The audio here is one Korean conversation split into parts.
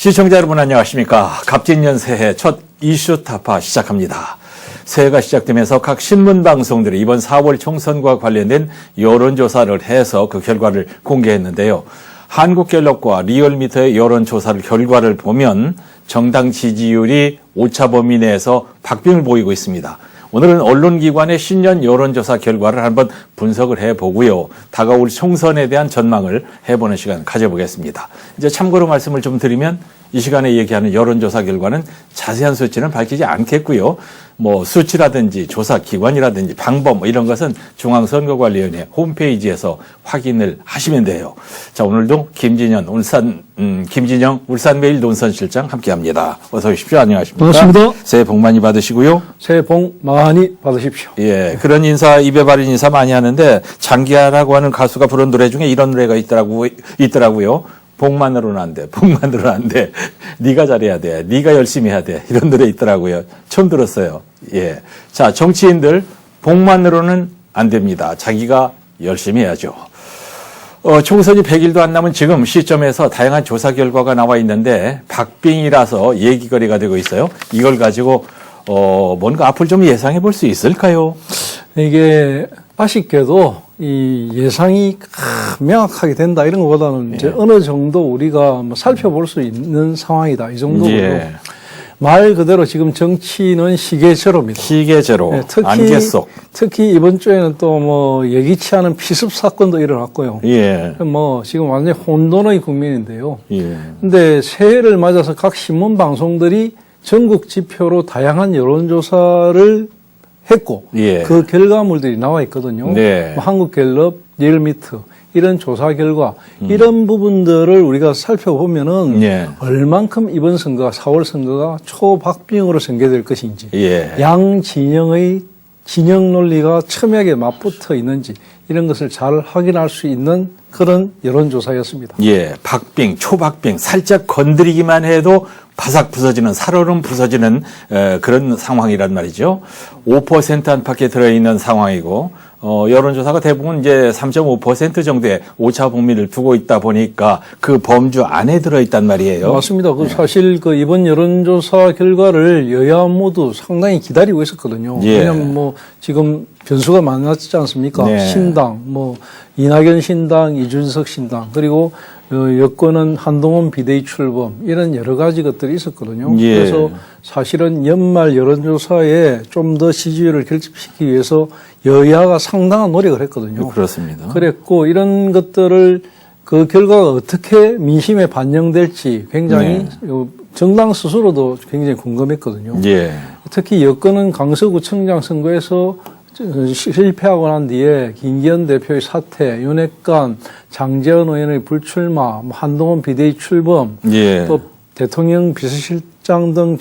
시청자 여러분 안녕하십니까. 갑진년 새해 첫 이슈 타파 시작합니다. 새해가 시작되면서 각 신문방송들이 이번 4월 총선과 관련된 여론조사를 해서 그 결과를 공개했는데요. 한국갤럽과 리얼미터의 여론조사 결과를 보면 정당 지지율이 오차 범위 내에서 박빙을 보이고 있습니다. 오늘은 언론기관의 신년 여론조사 결과를 한번 분석을 해보고요. 다가올 총선에 대한 전망을 해보는 시간 가져보겠습니다. 이제 참고로 말씀을 좀 드리면 이 시간에 얘기하는 여론조사 결과는 자세한 수치는 밝히지 않겠고요. 뭐 수치라든지 조사 기관이라든지 방법 이런 것은 중앙선거관리위원회 홈페이지에서 확인을 하시면 돼요. 자, 오늘도 김진영 울산매일 논선실장 함께합니다. 어서 오십시오. 안녕하십니까? 반갑습니다. 새해 복 많이 받으시고요. 새해 복 많이 받으십시오. 예, 그런 인사, 입에 바른 인사 많이 하는데 장기하라고 하는 가수가 부른 노래 중에 이런 노래가 있더라고요. 복만으로는 안 돼. 복만으로는 안 돼. 네가 잘해야 돼. 네가 열심히 해야 돼. 이런 노래 있더라고요. 처음 들었어요. 예. 자, 정치인들 복만으로는 안 됩니다. 자기가 열심히 해야죠. 총선이 100일도 안 남은 지금 시점에서 다양한 조사 결과가 나와 있는데 박빙이라서 얘기거리가 되고 있어요. 이걸 가지고 뭔가 앞을 좀 예상해 볼 수 있을까요? 이게 아쉽게도 이 예상이 명확하게 된다 이런 것보다는 이제 어느 정도 우리가 뭐 살펴볼 수 있는 상황이다 이 정도로 말 그대로 지금 정치는 시계제로입니다. 시계제로, 네, 안개 속. 특히 이번 주에는 또 뭐 예기치 않은 피습 사건도 일어났고요. 예. 뭐 지금 완전히 혼돈의 국면인데요. 예. 근데 새해를 맞아서 각 신문 방송들이 전국 지표로 다양한 여론조사를 했고 예. 그 결과물들이 나와 있거든요. 네. 뭐 한국갤럽, 리얼미터 이런 조사 결과 이런 부분들을 우리가 살펴보면은 예. 얼만큼 이번 선거가 4월 선거가 초박빙으로 전개될 것인지 예. 양 진영의 진영 논리가 첨예하게 맞붙어 있는지 이런 것을 잘 확인할 수 있는 그런 여론조사였습니다. 예, 박빙, 초박빙, 살짝 건드리기만 해도 바삭 부서지는, 살얼음 부서지는 그런 상황이란 말이죠. 5% 안팎에 들어있는 상황이고, 여론조사가 대부분 이제 3.5% 정도의 오차 범위를 두고 있다 보니까 그 범주 안에 들어있단 말이에요. 맞습니다. 그 사실 그 이번 여론조사 결과를 여야 모두 상당히 기다리고 있었거든요. 예. 왜냐하면 뭐 지금 변수가 많았지 않습니까? 네. 신당, 뭐 이낙연 신당, 이준석 신당, 그리고 여권은 한동훈 비대위 출범 이런 여러 가지 것들이 있었거든요. 예. 그래서 사실은 연말 여론조사에 좀 더 지지율을 결집시키기 위해서 여야가 상당한 노력을 했거든요. 그렇습니다. 그랬고 이런 것들을 그 결과가 어떻게 민심에 반영될지 굉장히 정당 스스로도 굉장히 궁금했거든요. 예. 특히 여권은 강서구청장 선거에서 실패하고 난 뒤에 김기현 대표의 사퇴, 윤핵관, 장제원 의원의 불출마, 한동훈 비대위 출범, 예. 또 대통령 비서실장 등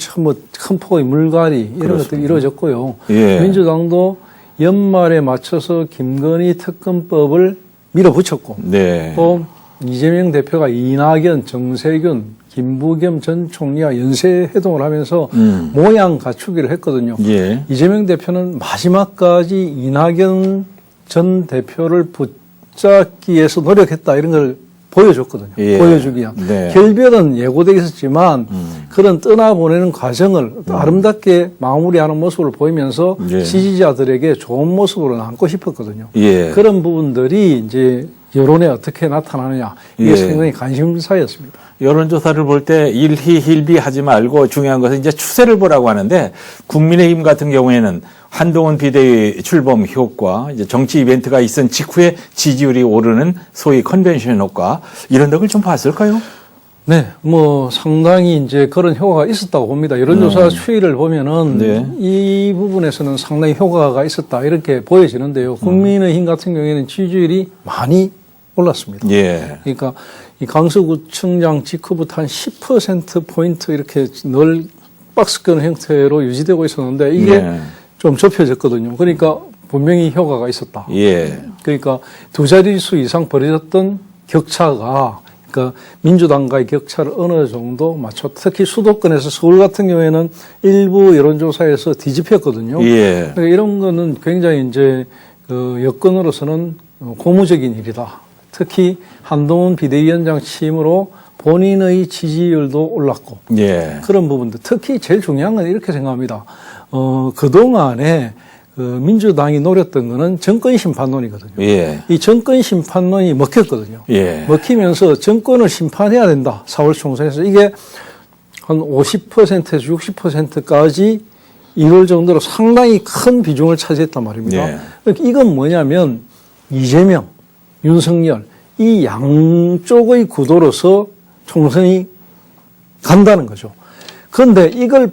큰 폭의 물갈이 이런 그렇습니다. 것들이 이루어졌고요. 예. 민주당도 연말에 맞춰서 김건희 특검법을 밀어붙였고 네. 또 이재명 대표가 이낙연, 정세균, 김부겸 전 총리와 연쇄회동을 하면서 모양 갖추기를 했거든요. 예. 이재명 대표는 마지막까지 이낙연 전 대표를 붙잡기 위해서 노력했다 이런 걸 보여줬거든요. 예. 보여주기 위한. 네. 결별은 예고되어 있었지만 그런 떠나보내는 과정을 아름답게 마무리하는 모습을 보이면서 예. 지지자들에게 좋은 모습으로 남고 싶었거든요. 예. 그런 부분들이 이제 여론에 어떻게 나타나느냐 이게 예. 상당히 관심사였습니다. 여론조사를 볼 때 일희일비 하지 말고 중요한 것은 이제 추세를 보라고 하는데 국민의힘 같은 경우에는 한동훈 비대위 출범 효과, 이제 정치 이벤트가 있은 직후에 지지율이 오르는 소위 컨벤션 효과 이런 덕을 좀 봤을까요? 네, 뭐 상당히 이제 그런 효과가 있었다고 봅니다. 여론조사 추이를 보면은 네. 이 부분에서는 상당히 효과가 있었다 이렇게 보여지는데요. 국민의힘 같은 경우에는 지지율이 많이 올랐습니다. 예. 그러니까 이 강서구청장 직후부터 한 10%포인트 이렇게 늘 박스권 형태로 유지되고 있었는데 이게 네. 좀 좁혀졌거든요. 그러니까 분명히 효과가 있었다. 예. 그러니까 두 자릿수 이상 벌어졌던 격차가 그러니까 민주당과의 격차를 어느 정도 맞췄다. 특히 수도권에서 서울 같은 경우에는 일부 여론조사에서 뒤집혔거든요. 예. 그러니까 이런 거는 굉장히 이제 그 여권으로서는 고무적인 일이다. 특히 한동훈 비대위원장 취임으로 본인의 지지율도 올랐고 예. 그런 부분들 특히 제일 중요한 건 이렇게 생각합니다. 그동안에 민주당이 노렸던 거는 정권 심판론이거든요. 예. 이 정권 심판론이 먹혔거든요. 예. 먹히면서 정권을 심판해야 된다. 4월 총선에서 이게 한 50%에서 60%까지 이럴 정도로 상당히 큰 비중을 차지했단 말입니다. 예. 그러니까 이건 뭐냐면 이재명, 윤석열 이 양쪽의 구도로서 총선이 간다는 거죠. 그런데 이걸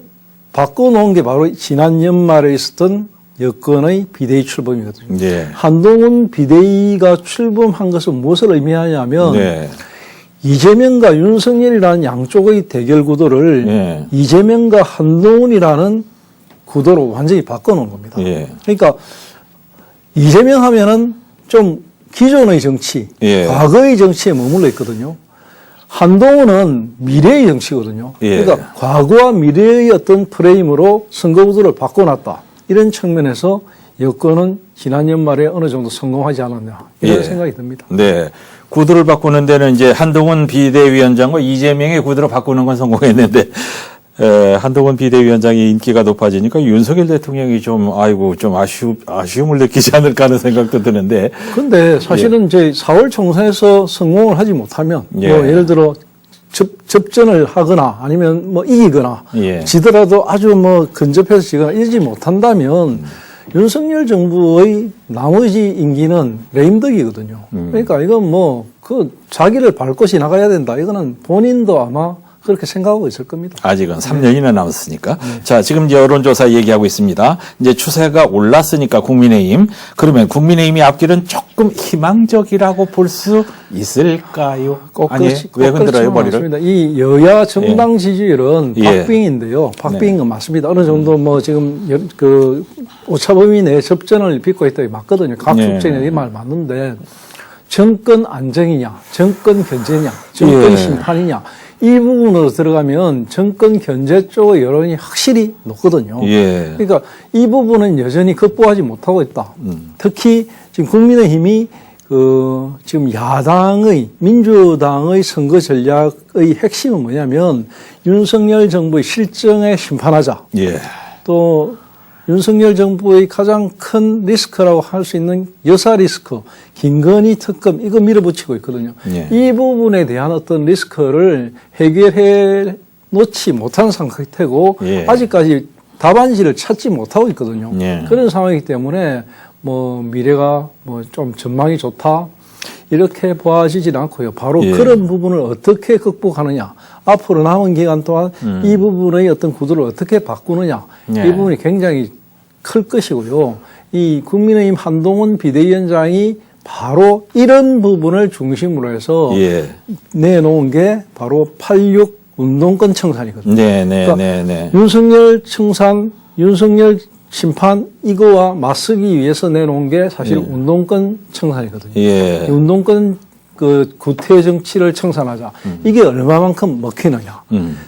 바꿔놓은 게 바로 지난 연말에 있었던 여권의 비대위 출범이거든요. 예. 한동훈 비대위가 출범한 것은 무엇을 의미하냐면 네. 이재명과 윤석열이라는 양쪽의 대결 구도를 예. 이재명과 한동훈이라는 구도로 완전히 바꿔놓은 겁니다. 예. 그러니까 이재명 하면은 좀 기존의 정치, 예. 과거의 정치에 머물러 있거든요. 한동훈은 미래의 정치거든요. 예. 그러니까 과거와 미래의 어떤 프레임으로 선거 구도를 바꿔놨다. 이런 측면에서 여권은 지난 연말에 어느 정도 성공하지 않았냐 이런 예. 생각이 듭니다. 네. 구도를 바꾸는 데는 이제 한동훈 비대위원장과 이재명의 구도로 바꾸는 건 성공했는데, 한동훈 비대위원장이 인기가 높아지니까 윤석열 대통령이 좀 아쉬움을 느끼지 않을까 하는 생각도 드는데. 근데 사실은 이제 4월 총선에서 성공을 하지 못하면 예. 뭐 예를 들어 접전을 하거나 아니면 뭐 이기거나 예. 지더라도 아주 뭐 근접해서 지거나 이러지 못한다면 윤석열 정부의 나머지 임기는 레임덕이거든요. 그러니까 이건 뭐 그 자기를 밟고 지나가야 된다. 이거는 본인도 아마 그렇게 생각하고 있을 겁니다. 아직은 3년이나 남았으니까. 자, 지금 이제 여론조사 얘기하고 있습니다. 이제 추세가 올랐으니까 국민의힘. 그러면 국민의힘이 앞길은 조금 희망적이라고 볼 수 있을까요? 아니, 왜 흔들어요, 머리를? 않습니다. 이 여야 정당 지지율은 예. 박빙인데요. 박빙인 건 맞습니다. 어느 정도 뭐 지금 그 오차범위 내에 접전을 빚고 있다. 맞거든요. 각 예. 국정에 이 말 맞는데 정권 안정이냐, 정권 견제냐, 정권 예. 심판이냐 이 부분으로 들어가면 정권 견제 쪽의 여론이 확실히 높거든요. 예. 그러니까 이 부분은 여전히 극복하지 못하고 있다. 특히 지금 국민의힘이 지금 야당의 민주당의 선거 전략의 핵심은 뭐냐면 윤석열 정부의 실정에 심판하자. 예. 또 윤석열 정부의 가장 큰 리스크라고 할 수 있는 여사 리스크, 김건희 특검 이거 밀어붙이고 있거든요. 예. 이 부분에 대한 어떤 리스크를 해결해 놓지 못한 상태고 예. 아직까지 답안지를 찾지 못하고 있거든요. 예. 그런 상황이기 때문에 뭐 미래가 뭐 좀 전망이 좋다 이렇게 보아지진 않고요. 바로 예. 그런 부분을 어떻게 극복하느냐, 앞으로 남은 기간 동안 이 부분의 어떤 구도를 어떻게 바꾸느냐 예. 이 부분이 굉장히 클 것이고요. 이 국민의힘 한동훈 비대위원장이 바로 이런 부분을 중심으로 해서 예. 내놓은 게 바로 86 운동권 청산이거든요. 네, 네, 그러니까 네, 네. 윤석열 청산, 윤석열 심판 이거와 맞서기 위해서 내놓은 게 사실 예. 운동권 청산이거든요. 예. 이 운동권 그 구태 정치를 청산하자. 이게 얼마만큼 먹히느냐.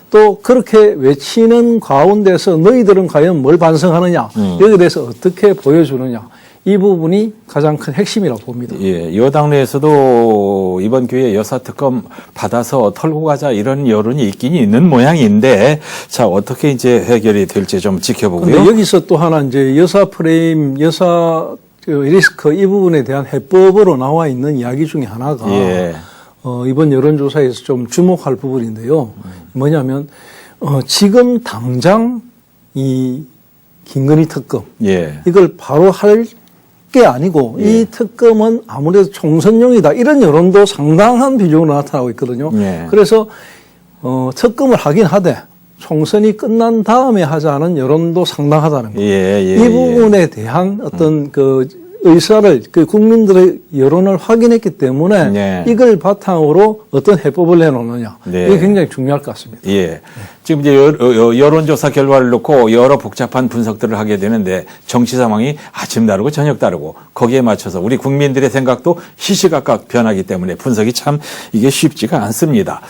또 그렇게 외치는 가운데서 너희들은 과연 뭘 반성하느냐. 여기에 대해서 어떻게 보여주느냐. 이 부분이 가장 큰 핵심이라고 봅니다. 예, 여당 내에서도 이번 기회에 여사특검 받아서 털고 가자 이런 여론이 있긴 있는 모양인데, 자, 어떻게 이제 해결이 될지 좀 지켜보고요. 그런데 여기서 또 하나 이제 여사 프레임, 여사 리스크 이 부분에 대한 해법으로 나와 있는 이야기 중에 하나가 예. 이번 여론조사에서 좀 주목할 부분인데요. 뭐냐면 지금 당장 이 김건희 특검 예. 이걸 바로 할 게 아니고 이 특검은 아무래도 총선용이다 이런 여론도 상당한 비중으로 나타나고 있거든요. 예. 그래서 특검을 하긴 하되 총선이 끝난 다음에 하자는 여론도 상당하다는 거예요. 예, 이 부분에 대한 어떤 그 의사를 그 국민들의 여론을 확인했기 때문에 네. 이걸 바탕으로 어떤 해법을 내놓느냐 네. 이게 굉장히 중요할 것 같습니다. 예. 지금 이제 여론조사 결과를 놓고 여러 복잡한 분석들을 하게 되는데 정치 상황이 아침 다르고 저녁 다르고 거기에 맞춰서 우리 국민들의 생각도 시시각각 변하기 때문에 분석이 참 이게 쉽지가 않습니다.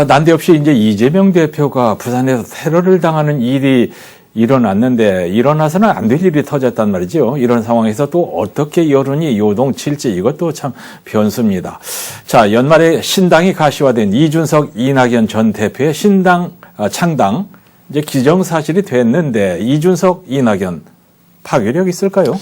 난데없이 이제 이재명 대표가 부산에서 테러를 당하는 일이 일어났는데 일어나서는 안 될 일이 터졌단 말이죠. 이런 상황에서 또 어떻게 여론이 요동칠지 이것도 참 변수입니다. 자, 연말에 신당이 가시화된 이준석, 이낙연 전 대표의 신당 창당 이제 기정사실이 됐는데 이준석, 이낙연 파괴력 있을까요?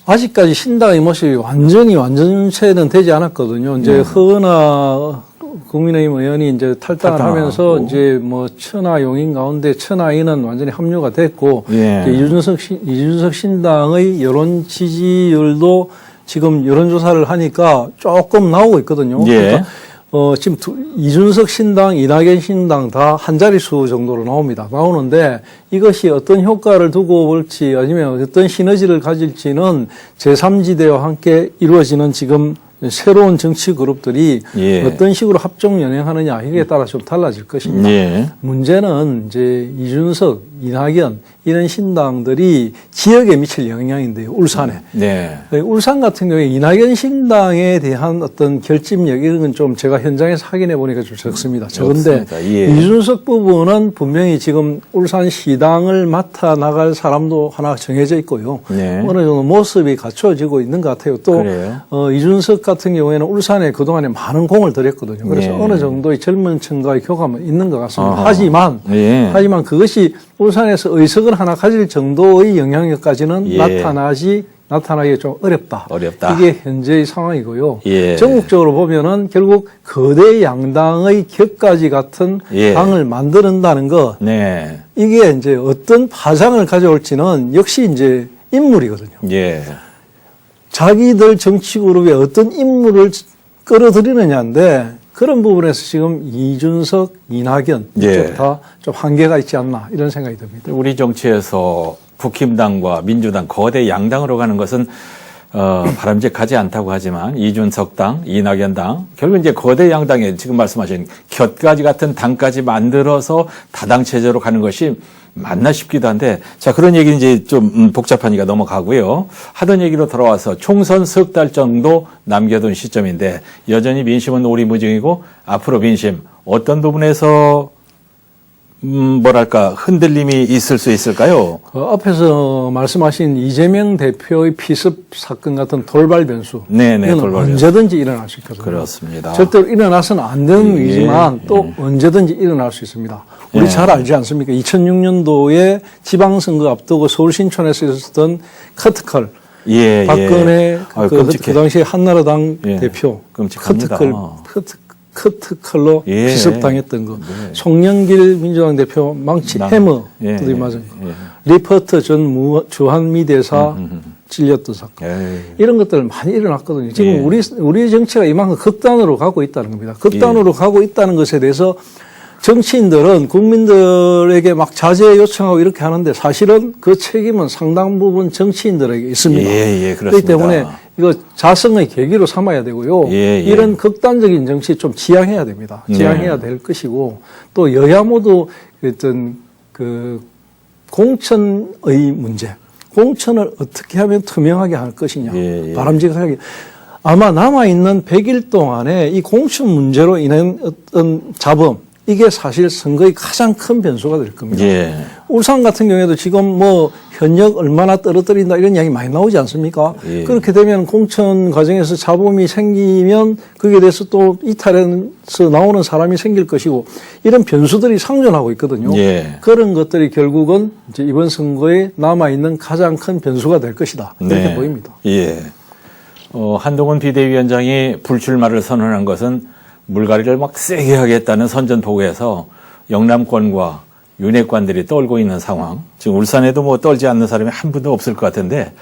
아직까지 신당의 모습이 완전체는 되지 않았거든요. 이제 허은하 국민의힘 의원이 이제 탈당을 하면서 이제 뭐 천하 용인 가운데 천하인은 완전히 합류가 됐고 예. 이준석 신당의 여론 지지율도 지금 여론조사를 하니까 조금 나오고 있거든요. 예. 그러니까 지금 이준석 신당, 이낙연 신당 다 한 자릿수 정도로 나오는데 이것이 어떤 효과를 두고 볼지 아니면 어떤 시너지를 가질지는 제3지대와 함께 이루어지는 지금 새로운 정치 그룹들이 예. 어떤 식으로 합종 연행하느냐 이게 따라 좀 달라질 것입니다. 예. 문제는 이제 이준석, 이낙연 이런 신당들이 지역에 미칠 영향인데요. 울산에. 네. 울산 같은 경우에 이낙연 신당에 대한 어떤 결집력 이런 건 좀 제가 현장에서 확인해 보니까 좀 적습니다. 적은데 예. 이준석 부분은 분명히 지금 울산 시당을 맡아 나갈 사람도 하나 정해져 있고요. 네. 어느 정도 모습이 갖춰지고 있는 것 같아요. 또 그래요? 이준석 같은 경우에는 울산에 그동안에 많은 공을 들였거든요. 그래서 네. 어느 정도의 젊은 층과의 교감은 있는 것 같습니다. 아하. 하지만 그것이 울산에서 의석을 하나 가질 정도의 영향력까지는 예. 나타나기 좀 어렵다. 어렵다. 이게 현재의 상황이고요. 예. 전국적으로 보면은 결국 거대 양당의 격가지 같은 예. 당을 만드는다는 거, 네. 이게 이제 어떤 파장을 가져올지는 역시 이제 인물이거든요. 예. 자기들 정치 그룹에 어떤 인물을 끌어들이느냐인데 그런 부분에서 지금 이준석, 이낙연 예. 이쪽 다 좀 한계가 있지 않나 이런 생각이 듭니다. 우리 정치에서 국힘당과 민주당 거대 양당으로 가는 것은 바람직하지 않다고 하지만 이준석당, 이낙연당 결국 이제 거대 양당에 지금 말씀하신 곁가지 같은 당까지 만들어서 다당 체제로 가는 것이 맞나 싶기도 한데 자 그런 얘기 이제 좀 복잡하니까 넘어가고요. 하던 얘기로 돌아와서 총선 석 달 정도 남겨둔 시점인데 여전히 민심은 오리무중이고 앞으로 민심 어떤 부분에서 뭐랄까 흔들림이 있을 수 있을까요? 앞에서 말씀하신 이재명 대표의 피습 사건 같은 돌발 변수, 네네, 이건 돌발 언제든지 일어날 수 있거든요. 그렇습니다. 절대로 일어나서는 안 되는 예, 일이지만 또 언제든지 일어날 수 있습니다. 우리 잘 알지 않습니까? 2006년도에 지방선거 앞두고 서울 신촌에서 있었던 커트컬, 예, 박근혜 아유, 그 당시에 한나라당 예, 대표 끔찍합니다. 커트컬로 예. 피습당했던 거. 네. 송영길 민주당 대표 망치 해머 예, 두드려 맞은 거. 예. 리포터 전 주한미 대사 찔렸던 사건. 에이. 이런 것들 많이 일어났거든요. 지금 예. 우리 정치가 이만큼 극단으로 가고 있다는 겁니다. 극단으로 가고 있다는 것에 대해서 정치인들은 국민들에게 막 자제 요청하고 이렇게 하는데 사실은 그 책임은 상당 부분 정치인들에게 있습니다. 예, 그렇습니다. 그렇기 때문에 이거 자성의 계기로 삼아야 되고요. 예. 이런 극단적인 정치 좀 지양해야 됩니다. 지양해야 될 것이고 또 여야 모두 어떤 그 공천의 문제, 공천을 어떻게 하면 투명하게 할 것이냐, 예. 바람직하게. 아마 남아있는 100일 동안에 이 공천 문제로 인한 어떤 잡음, 이게 사실 선거의 가장 큰 변수가 될 겁니다. 예. 울산 같은 경우에도 지금 뭐 현역 얼마나 떨어뜨린다 이런 이야기 많이 나오지 않습니까? 예. 그렇게 되면 공천 과정에서 잡음이 생기면 거기에 대해서 또 이탈해서 나오는 사람이 생길 것이고 이런 변수들이 상존하고 있거든요. 예. 그런 것들이 결국은 이제 이번 선거에 남아있는 가장 큰 변수가 될 것이다. 이렇게 네. 보입니다. 예. 한동훈 비대위원장이 불출마를 선언한 것은 물갈이를 막 세게 하겠다는 선전포고에서 영남권과 윤핵관들이 떨고 있는 상황. 지금 울산에도 뭐 떨지 않는 사람이 한 분도 없을 것 같은데.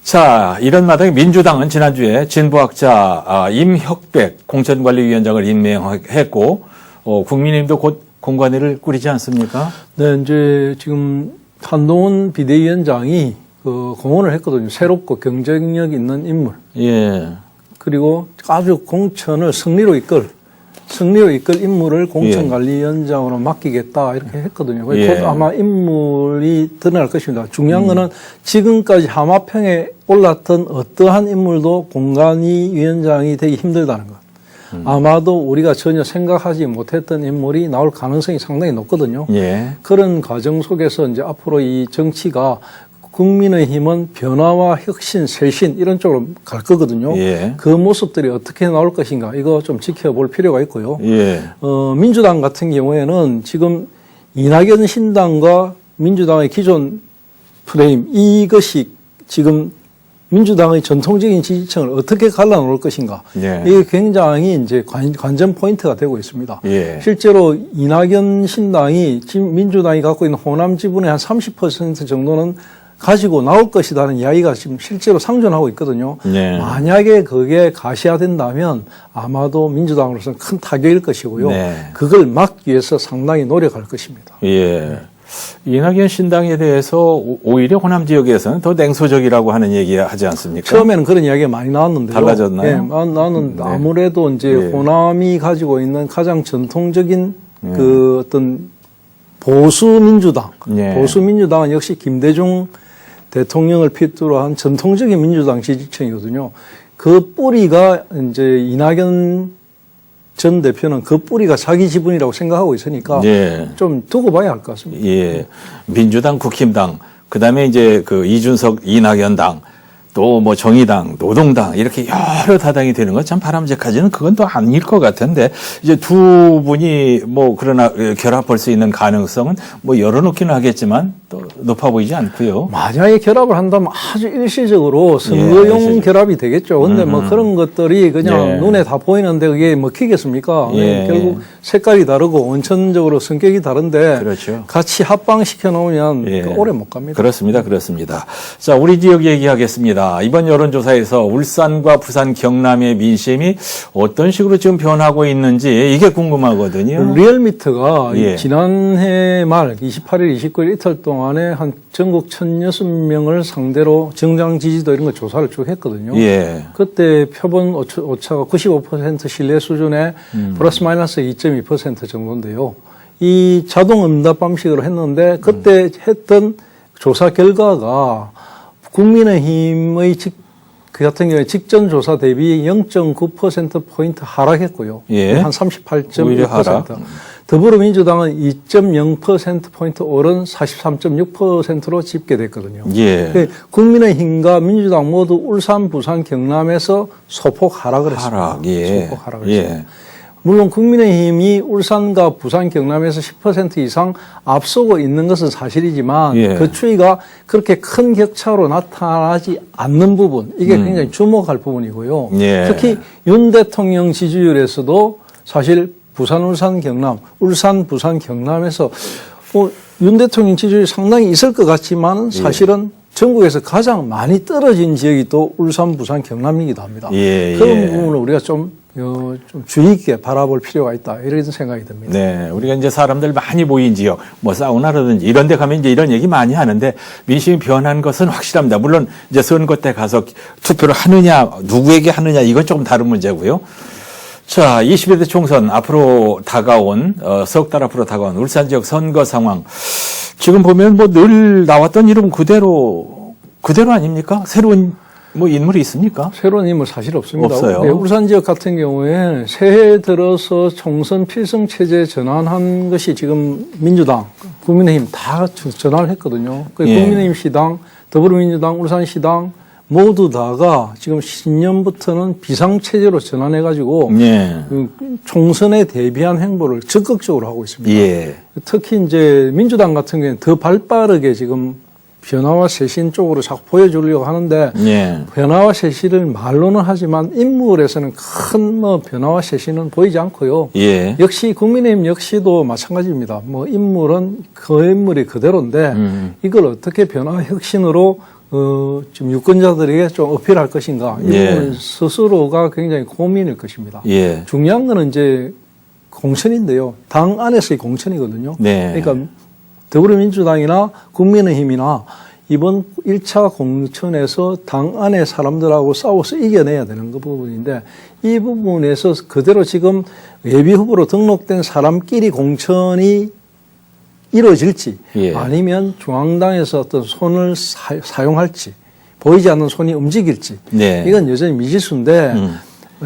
자, 이런 마당에 민주당은 지난주에 진보학자 임혁백 공천관리위원장을 임명했고, 국민의힘도 곧 공관위를 꾸리지 않습니까? 네, 이제 지금 한동훈 비대위원장이 공언을 했거든요. 새롭고 경쟁력 있는 인물. 예. 그리고 아주 공천을 승리로 이끌 인물을 공천관리위원장으로 맡기겠다 이렇게 했거든요. 곧 예. 아마 인물이 드러날 것입니다. 중요한 거는 지금까지 하마평에 올랐던 어떠한 인물도 공관위위원장이 되기 힘들다는 것. 아마도 우리가 전혀 생각하지 못했던 인물이 나올 가능성이 상당히 높거든요. 예. 그런 과정 속에서 이제 앞으로 이 정치가 국민의힘은 변화와 혁신, 쇄신 이런 쪽으로 갈 거거든요. 예. 그 모습들이 어떻게 나올 것인가 이거 좀 지켜볼 필요가 있고요. 예. 민주당 같은 경우에는 지금 이낙연 신당과 민주당의 기존 프레임 이것이 지금 민주당의 전통적인 지지층을 어떻게 갈라놓을 것인가. 예. 이게 굉장히 이제 관전 포인트가 되고 있습니다. 예. 실제로 이낙연 신당이 지금 민주당이 갖고 있는 호남 지분의 한 30% 정도는 가지고 나올 것이라는 이야기가 지금 실제로 상존하고 있거든요. 예. 만약에 그게 가시화된다면 아마도 민주당으로서는 큰 타격일 것이고요. 네. 그걸 막기 위해서 상당히 노력할 것입니다. 예. 이낙연 신당에 대해서 오히려 호남 지역에서는 더 냉소적이라고 하는 얘기 하지 않습니까? 처음에는 그런 이야기가 많이 나왔는데요. 달라졌나요? 예, 나는 네. 아무래도 이제 예. 호남이 가지고 있는 가장 전통적인 그 어떤 보수민주당, 예. 보수민주당은 역시 김대중 대통령을 필두로 한 전통적인 민주당 지지층이거든요. 그 뿌리가 이제 이낙연 전 대표는 그 뿌리가 자기 지분이라고 생각하고 있으니까 예. 좀 두고 봐야 할 것 같습니다. 예. 민주당, 국힘당, 그 다음에 이제 그 이준석, 이낙연당, 또 뭐 정의당, 노동당 이렇게 여러 다당이 되는 건 참 바람직하지는 그건 또 아닐 것 같은데 이제 두 분이 뭐 그러나 결합할 수 있는 가능성은 뭐 열어놓기는 하겠지만 또 높아 보이지 않고요. 만약에 결합을 한다면 아주 일시적으로 선거용 예, 결합이 되겠죠. 근데 뭐 그런 것들이 그냥 예. 눈에 다 보이는데 그게 먹히겠습니까? 예. 결국 색깔이 다르고 원천적으로 성격이 다른데 그렇죠. 같이 합방시켜 놓으면 예. 오래 못 갑니다. 그렇습니다. 그렇습니다. 자, 우리 지역 얘기하겠습니다. 이번 여론조사에서 울산과 부산, 경남의 민심이 어떤 식으로 지금 변하고 있는지 이게 궁금하거든요. 리얼미터가 예. 지난해 말 28일, 29일 이틀 동안에 한 전국 1,006명을 상대로 정당 지지도 이런 거 조사를 쭉 했거든요. 예. 그때 표본 오차가 95% 신뢰 수준에 플러스 마이너스 2.2% 정도인데요. 이 자동 응답 방식으로 했는데 그때 했던 조사 결과가 국민의힘의 그 같은 경우에 직전 조사 대비 0.9%포인트 하락했고요. 예. 한 오히려 하락. 38.6%. 더불어민주당은 2.0%포인트 오른 43.6%로 집계됐거든요. 예. 국민의힘과 민주당 모두 울산, 부산, 경남에서 소폭 하락을 했습니다. 하락. 예. 소폭 하락을 예. 했습니다. 물론 국민의힘이 울산과 부산, 경남에서 10% 이상 앞서고 있는 것은 사실이지만 예. 그 추이가 그렇게 큰 격차로 나타나지 않는 부분 이게 굉장히 주목할 부분이고요. 예. 특히 윤 대통령 지지율에서도 사실 부산, 울산, 경남, 울산, 부산, 경남에서 윤 대통령 지지율이 상당히 있을 것 같지만 사실은 전국에서 가장 많이 떨어진 지역이 또 울산, 부산, 경남이기도 합니다. 예, 그런 예. 부분을 우리가 좀 주의 있게 바라볼 필요가 있다. 이런 생각이 듭니다. 네. 우리가 이제 사람들 많이 모인 지역, 뭐 사우나라든지 이런 데 가면 이제 이런 얘기 많이 하는데 민심이 변한 것은 확실합니다. 물론 이제 선거 때 가서 투표를 하느냐, 누구에게 하느냐, 이건 조금 다른 문제고요. 자, 21대 총선 앞으로 다가온, 석 달 앞으로 다가온 울산 지역 선거 상황. 지금 보면 뭐 늘 나왔던 이름 그대로 아닙니까? 새로운 뭐 인물이 있습니까? 새로운 인물 사실 없습니다. 없어요. 네, 울산 지역 같은 경우에 새해 들어서 총선 필승 체제 전환한 것이 지금 민주당, 국민의힘 다 전환을 했거든요. 예. 국민의힘 시당, 더불어민주당, 울산시당 모두 다가 지금 신년부터는 비상체제로 전환해가지고 예. 그 총선에 대비한 행보를 적극적으로 하고 있습니다. 예. 특히 이제 민주당 같은 경우에는 더 발빠르게 지금 변화와 쇄신 쪽으로 자꾸 보여주려고 하는데 예. 변화와 쇄신을 말로는 하지만 인물에서는 큰 뭐 변화와 쇄신은 보이지 않고요. 예. 역시 국민의힘 역시도 마찬가지입니다. 뭐 인물은 그 인물이 그대로인데 이걸 어떻게 변화 혁신으로 지금 유권자들에게 좀 어필할 것인가 이 예. 부분 스스로가 굉장히 고민일 것입니다. 예. 중요한 거는 이제 공천인데요. 당 안에서의 공천이거든요. 네. 그러니까 더불어민주당이나 국민의힘이나 이번 1차 공천에서 당 안의 사람들하고 싸워서 이겨내야 되는 그 부분인데 이 부분에서 그대로 지금 예비후보로 등록된 사람끼리 공천이 이루어질지 예. 아니면 중앙당에서 어떤 손을 사용할지 보이지 않는 손이 움직일지 네. 이건 여전히 미지수인데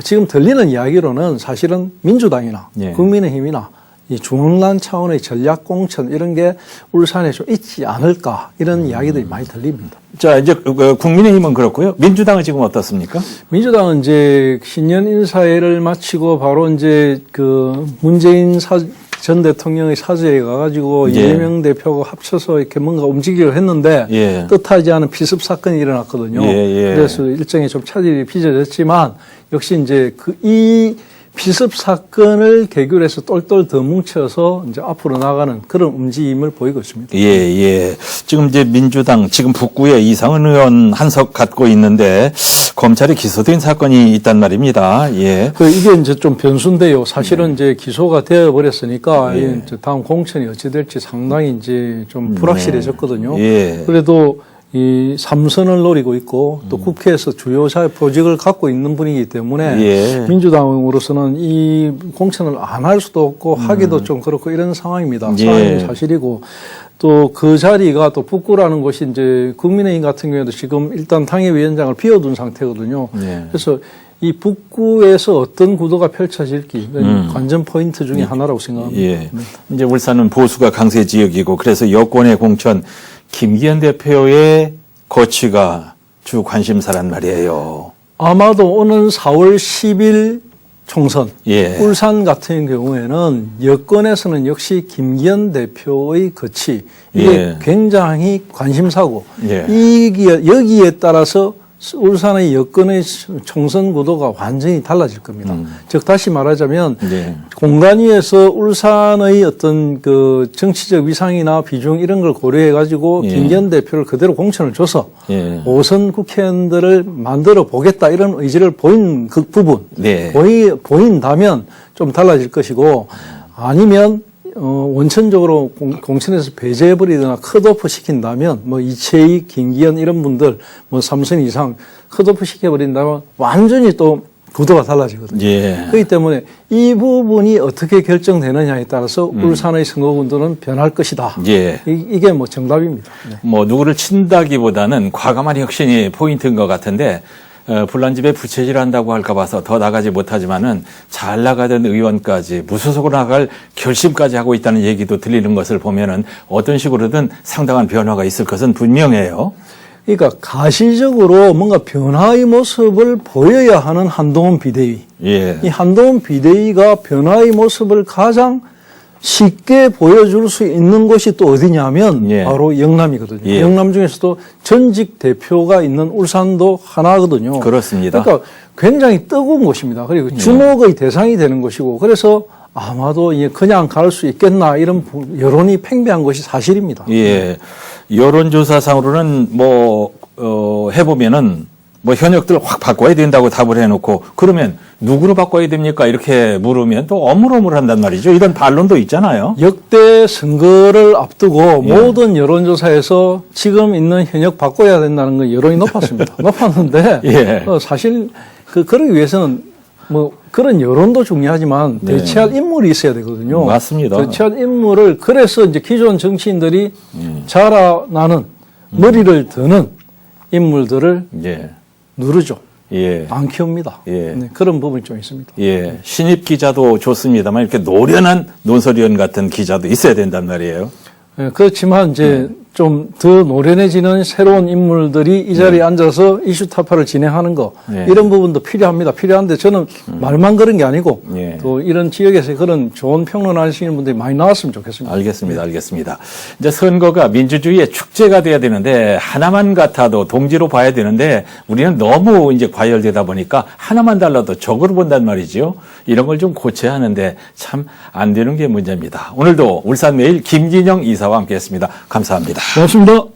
지금 들리는 이야기로는 사실은 민주당이나 예. 국민의힘이나 이 중앙란 차원의 전략 공천 이런 게 울산에 좀 있지 않을까 이런 이야기들이 많이 들립니다. 자, 이제 국민의힘은 그렇고요. 민주당은 지금 어떻습니까? 민주당은 이제 신년 인사회를 마치고 바로 이제 그 문재인 전 대통령의 사저에 가가지고 예. 이재명 대표가 합쳐서 이렇게 뭔가 움직이려 했는데 예. 뜻하지 않은 비습 사건이 일어났거든요. 예. 그래서 일정이 좀 차질이 빚어졌지만 역시 이제 이 비습 사건을 계기로 해서 똘똘 더 뭉쳐서 이제 앞으로 나가는 그런 움직임을 보이고 있습니다. 예. 지금 이제 민주당 지금 북구에 이상은 의원 한석 갖고 있는데 검찰에 기소된 사건이 있단 말입니다. 예. 이게 이제 좀 변수인데요. 사실은 이제 기소가 되어 버렸으니까 예. 이제 다음 공천이 어찌 될지 상당히 이제 좀 불확실해졌거든요. 예. 그래도 이 3선을 노리고 있고 또 국회에서 주요 보직을 갖고 있는 분이기 때문에 예. 민주당으로서는 이 공천을 안 할 수도 없고 하기도 좀 그렇고 이런 상황입니다. 예. 상황이 사실이고 또 그 자리가 또 북구라는 곳이 이제 국민의힘 같은 경우에도 지금 일단 당협위원장을 비워둔 상태거든요. 예. 그래서 이 북구에서 어떤 구도가 펼쳐질지 관전 포인트 중에 하나라고 생각합니다. 예. 이제 울산은 보수가 강세 지역이고 그래서 여권의 공천 김기현 대표의 거취가 주 관심사란 말이에요. 아마도 오는 4월 10일 총선, 예. 울산 같은 경우에는 여권에서는 역시 김기현 대표의 거취, 이게 예. 굉장히 관심사고, 예. 여기에 따라서 울산의 여권의 총선 구도가 완전히 달라질 겁니다. 즉 다시 말하자면 예. 공간 위에서 울산의 어떤 그 정치적 위상이나 비중 이런 걸 고려해 가지고 예. 김기현 대표를 그대로 공천을 줘서 예. 5선 국회의원들을 만들어 보겠다 이런 의지를 보인 그 부분 네. 보인다면 좀 달라질 것이고 아니면 원천적으로 공천에서 배제해버리거나 컷오프 시킨다면 뭐 이채익, 김기현 이런 분들 뭐 3선 이상 컷오프 시켜버린다면 완전히 또 구도가 달라지거든요. 예. 그렇기 때문에 이 부분이 어떻게 결정되느냐에 따라서 울산의 선거군도는 변할 것이다. 예. 이게 뭐 정답입니다. 네. 뭐 누구를 친다기보다는 과감한 혁신이 포인트인 것 같은데 불난집에 부채질한다고 할까 봐서 더 나가지 못하지만은 잘 나가던 의원까지 무소속으로 나갈 결심까지 하고 있다는 얘기도 들리는 것을 보면은 어떤 식으로든 상당한 변화가 있을 것은 분명해요. 그러니까 가시적으로 뭔가 변화의 모습을 보여야 하는 한동훈 비대위. 예. 이 한동훈 비대위가 변화의 모습을 가장 쉽게 보여줄 수 있는 곳이 또 어디냐면 예. 바로 영남이거든요. 예. 영남 중에서도 전직 대표가 있는 울산도 하나거든요. 그렇습니다. 그러니까 굉장히 뜨거운 곳입니다. 그리고 주목의 대상이 되는 곳이고 그래서 아마도 그냥 갈 수 있겠나 이런 여론이 팽배한 것이 사실입니다. 예. 여론조사상으로는 해보면은 현역들 확 바꿔야 된다고 답을 해놓고 그러면 누구로 바꿔야 됩니까? 이렇게 물으면 또 어물어물한단 말이죠. 이런 반론도 있잖아요. 역대 선거를 앞두고 예. 모든 여론조사에서 지금 있는 현역 바꿔야 된다는 건 여론이 높았습니다. 높았는데 예. 사실 그러기 위해서는 그런 여론도 중요하지만 네. 대체할 인물이 있어야 되거든요. 맞습니다. 대체할 인물을 그래서 이제 기존 정치인들이 자라나는 머리를 드는 인물들을 예. 누르죠. 예. 안 키웁니다. 예. 네, 그런 부분이 좀 있습니다. 예. 신입 기자도 좋습니다만 이렇게 노련한 논설위원 같은 기자도 있어야 된단 말이에요. 네, 그렇지만 이제 좀 더 노련해지는 새로운 인물들이 이 자리에 앉아서 이슈 타파를 진행하는 거 네. 이런 부분도 필요합니다. 필요한데 저는 말만 그런 게 아니고 예. 또 이런 지역에서 그런 좋은 평론하시는 분들이 많이 나왔으면 좋겠습니다. 알겠습니다. 이제 선거가 민주주의의 축제가 돼야 되는데 하나만 같아도 동지로 봐야 되는데 우리는 너무 이제 과열되다 보니까 하나만 달라도 적으로 본단 말이죠. 이런 걸 좀 고쳐야 하는데 참 안 되는 게 문제입니다. 오늘도 울산매일 김진영 이사와 함께했습니다. 감사합니다. 고맙습니다.